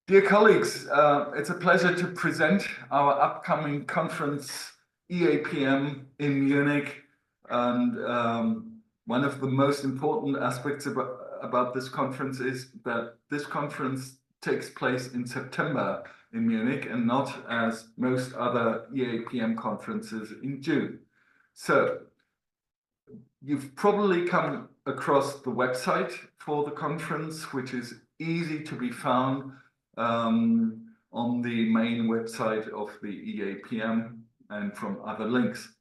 Dear colleagues, it's a pleasure to present our upcoming conference, EAPM in Munich. And one of the most important aspects about this conference is that this conference takes place in September in Munich and not as most other EAPM conferences in June. So you've probably come across the website for the conference, which is easy to be found on the main website of the EAPM and from other links.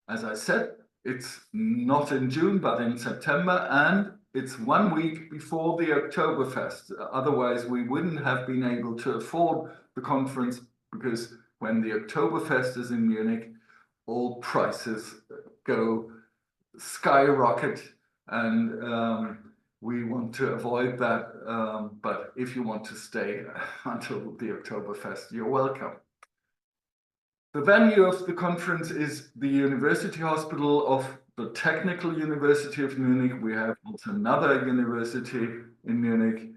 As I said, it's not in June, but in September, and it's 1 week before the Oktoberfest. Otherwise, we wouldn't have been able to afford the conference, because when the Oktoberfest is in Munich, all prices go skyrocket, and we want to avoid that, but if you want to stay until the Oktoberfest, you're welcome. The venue of the conference is the University Hospital of the Technical University of Munich. We have also another university in Munich.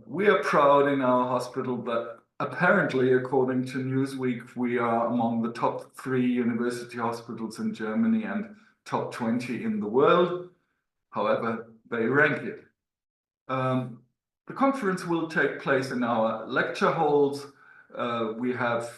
We are proud in our hospital that apparently, according to Newsweek, we are among the top 3 university hospitals in Germany and top 20 in the world. However, they rank it. The conference will take place in our lecture halls. We have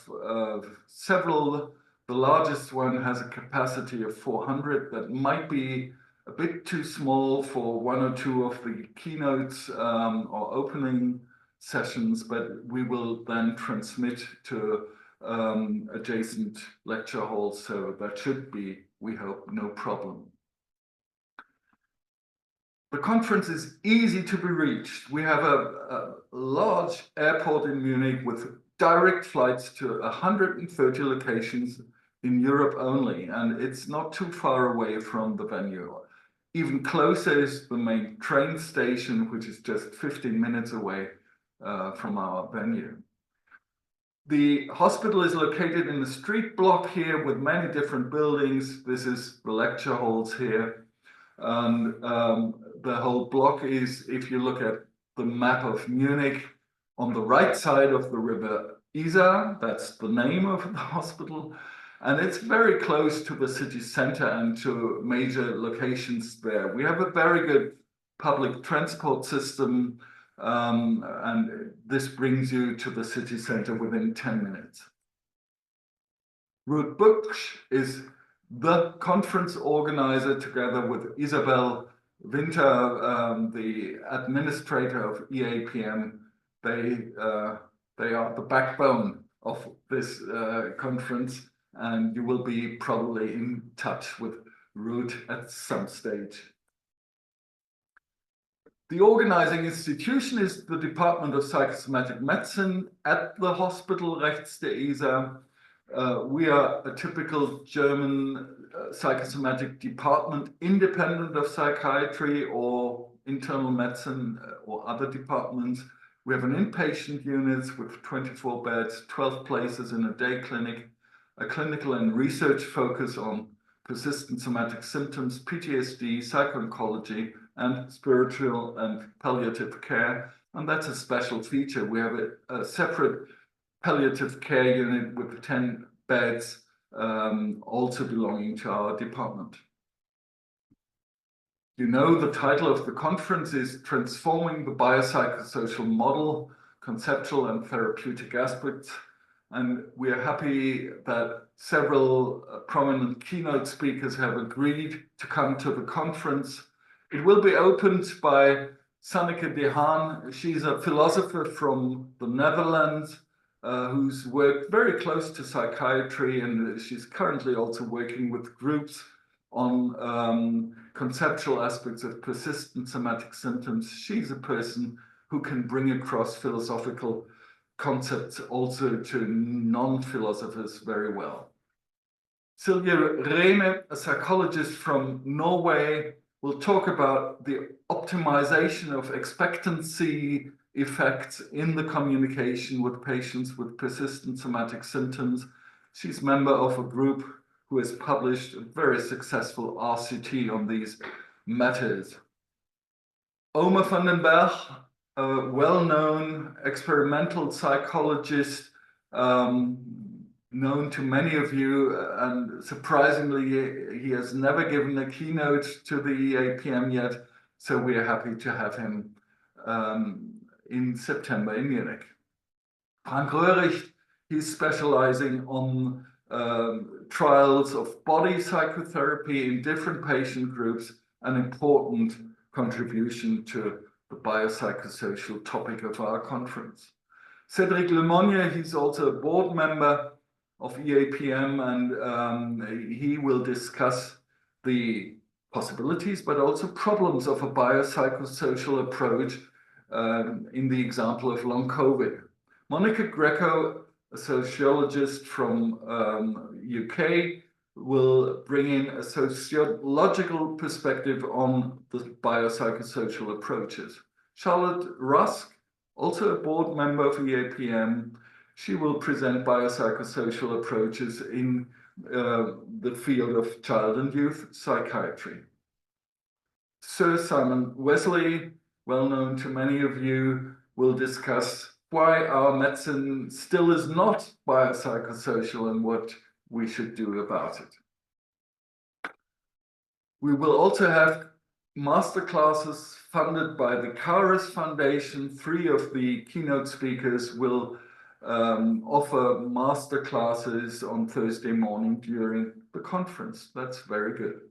several. The largest one has a capacity of 400. That might be a bit too small for 1 or 2 of the keynotes or opening sessions, but we will then transmit to adjacent lecture halls, so that should be, we hope, no problem. The conference is easy to be reached. We have a large airport in Munich with direct flights to 130 locations in Europe only, and it's not too far away from the venue. Even closer is the main train station, which is just 15 minutes away from our venue. The hospital is located in a street block here with many different buildings. This is the lecture halls here. And the whole block is, if you look at the map of Munich, on the right side of the river Isar, that's the name of the hospital, and it's very close to the city center and to major locations there. We have a very good public transport system, and this brings you to the city center within 10 minutes. Ruth Busch is the conference organizer, together with Isabel Winter, the administrator of EAPM. They are the backbone of this conference, and you will be probably in touch with Ruth at some stage. The organizing institution is the Department of Psychosomatic Medicine at the Hospital Rechts der Isar. We are a typical German psychosomatic department, independent of psychiatry or internal medicine or other departments. We have an inpatient unit with 24 beds, 12 places in a day clinic, a clinical and research focus on persistent somatic symptoms, PTSD, psycho-oncology, and spiritual and palliative care. And that's a special feature. We have a separate palliative care unit with 10 beds, also belonging to our department. You know, the title of the conference is Transforming the Biopsychosocial Model, Conceptual and Therapeutic Aspects. And we are happy that several prominent keynote speakers have agreed to come to the conference. It will be opened by Sanneke de Haan. She's a philosopher from the Netherlands, who's worked very close to psychiatry, and she's currently also working with groups on conceptual aspects of persistent somatic symptoms. She's a person who can bring across philosophical concepts also to non-philosophers very well. Silje Rehme, a psychologist from Norway, will talk about the optimization of expectancy effects in the communication with patients with persistent somatic symptoms. She's a member of a group who has published a very successful RCT on these matters. Omer van den Berg a well-known experimental psychologist, known to many of you, and surprisingly, he has never given a keynote to the EAPM yet, so we are happy to have him in September in Munich. Frank Röhricht, he's specializing on trials of body psychotherapy in different patient groups, an important contribution to the biopsychosocial topic of our conference. Cédric Lemonnier, he's also a board member of EAPM, and he will discuss the possibilities, but also problems of a biopsychosocial approach in the example of long COVID. Monica Greco, a sociologist from UK, will bring in a sociological perspective on the biopsychosocial approaches. Charlotte Rusk, also a board member of EAPM, she will present biopsychosocial approaches in the field of child and youth psychiatry. Sir Simon Wesley, well known to many of you, will discuss why our medicine still is not biopsychosocial and what we should do about it. We will also have masterclasses funded by the Caris Foundation. 3 of the keynote speakers will offer masterclasses on Thursday morning during the conference. That's very good.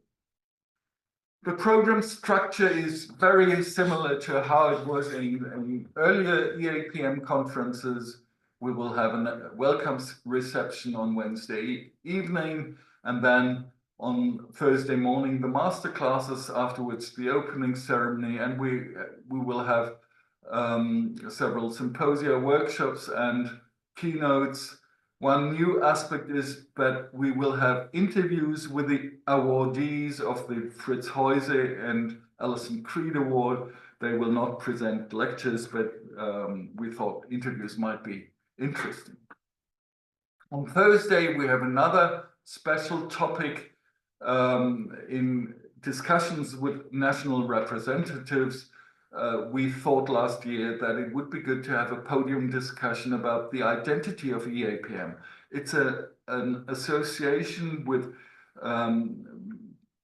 The program structure is very similar to how it was in earlier EAPM conferences. We will have a welcome reception on Wednesday evening, and then on Thursday morning, the master classes, afterwards the opening ceremony, and we will have several symposia, workshops, and keynotes. One new aspect is that we will have interviews with the awardees of the Fritz Heuse and Alison Creed Award. They will not present lectures, but we thought interviews might be interesting. On Thursday, we have another special topic in discussions with national representatives. We thought last year that it would be good to have a podium discussion about the identity of EAPM. It's an association with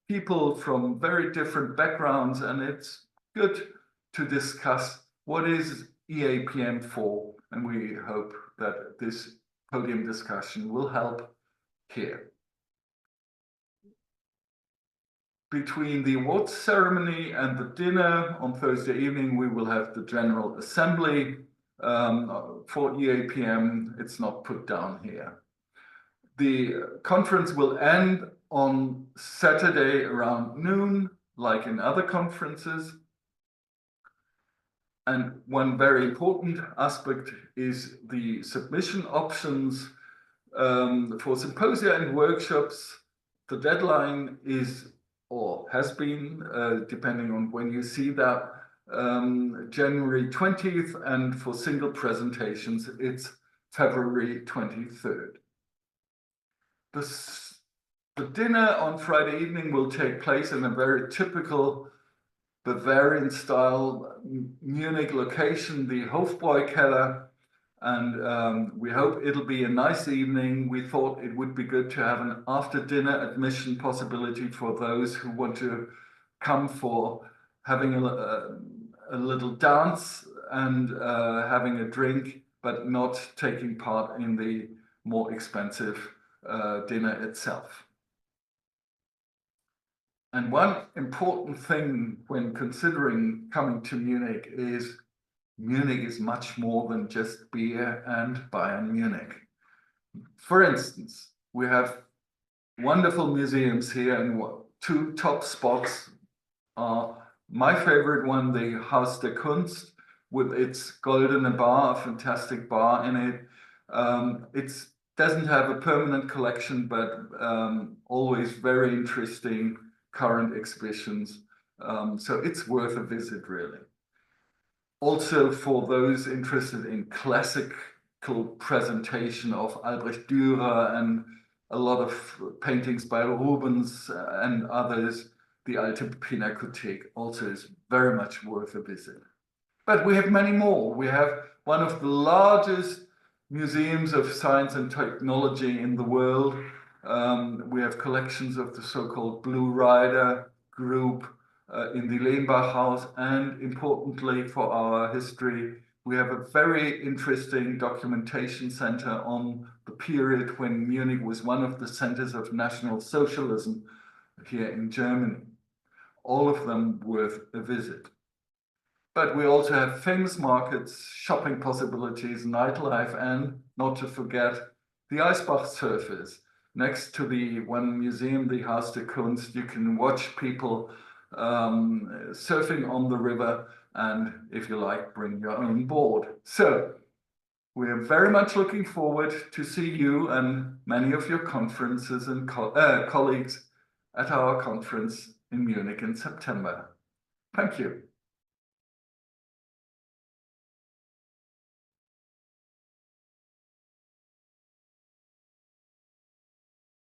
people from very different backgrounds, and it's good to discuss what is EAPM for, and we hope that this podium discussion will help here. Between the awards ceremony and the dinner on Thursday evening, we will have the General Assembly for EAPM. It's not put down here. The conference will end on Saturday around noon, like in other conferences. And one very important aspect is the submission options for symposia and workshops. The deadline is, or has been, depending on when you see that, January 20th, and for single presentations, it's February 23rd. The dinner on Friday evening will take place in a very typical Bavarian style Munich location, the Hofbräukeller, and we hope it'll be a nice evening. We thought it would be good to have an after-dinner admission possibility for those who want to come for having a little dance and having a drink, but not taking part in the more expensive dinner itself. And one important thing when considering coming to Munich is Munich is much more than just beer and Bayern Munich. For instance, we have wonderful museums here, and 2 top spots are my favorite one, the Haus der Kunst, with its Goldene Bar, a fantastic bar in it. It doesn't have a permanent collection, but always very interesting current exhibitions. So it's worth a visit, really. Also, for those interested in classical presentation of Albrecht Dürer and a lot of paintings by Rubens and others, the Alte Pinakothek also is very much worth a visit. But we have many more. We have one of the largest museums of science and technology in the world. We have collections of the so-called Blue Rider group in the Lehmbach House, and importantly for our history, we have a very interesting documentation center on the period when Munich was one of the centers of National Socialism here in Germany. All of them worth a visit. But we also have famous markets, shopping possibilities, nightlife, and not to forget the Eisbach surfers. Next to the one museum, the Haus der Kunst, you can watch people surfing on the river, and if you like, bring your own board. So we are very much looking forward to see you and many of your conferences and colleagues at our conference in Munich in September. Thank you.